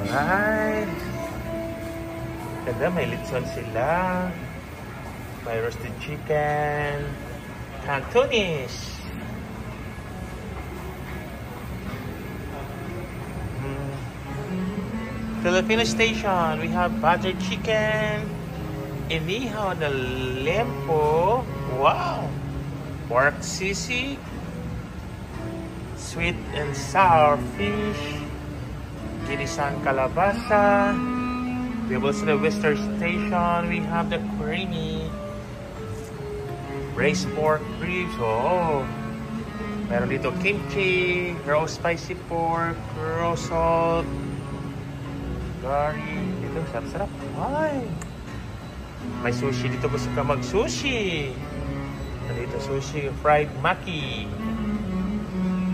Alright. Ganda, may litson sila. May roasted chicken. Cantonese. Filipino station, we have buttered chicken, inihaw na lempo, wow, pork sisig, sweet and sour fish, ginisang kalabasa. We have also the Western station, we have the creamy braised pork ribs. Oh, meron dito kimchi, raw spicy pork, raw salt, curry. Dito, sarap-sarap. Ay! May sushi dito. Gusto ka mag-sushi. Dito, sushi. Fried maki.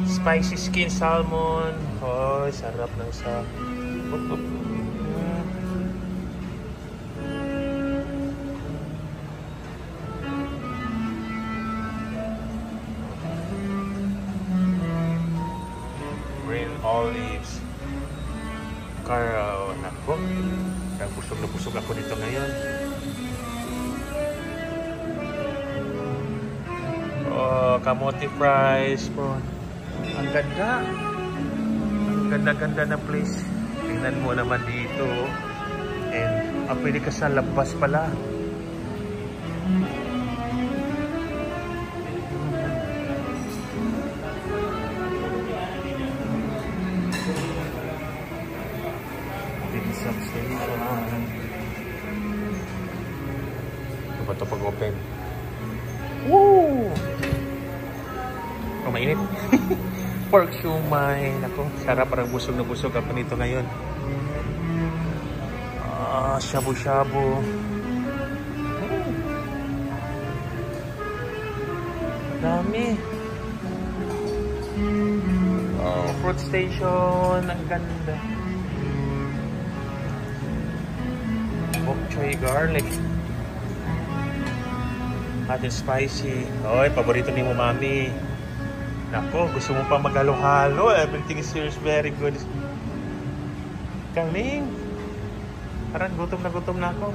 Spicy skin salmon. Oh, sarap ng sa... Green olives. Karo, nako. Busog na busog ako dito ngayon. Oh, kamote fries po. Ang ganda. Ang ganda-ganda na place. Tingnan mo naman dito. And, pwede ka sa labas pala. Ito ba ito pag-open? Woo! Oh, mainit. Pork shumai. Naku, sarap. Parang busog na busog ako nito ngayon. Shabu-shabu. Dami. Oh, fruit station. Ang ganda. Bok choy garlic. Hot and spicy. Oy, paborito ni mo, mami. Nako, gusto mo pa maghalo-halo. Everything is here is very good. Kaling. Parang gutom na ako.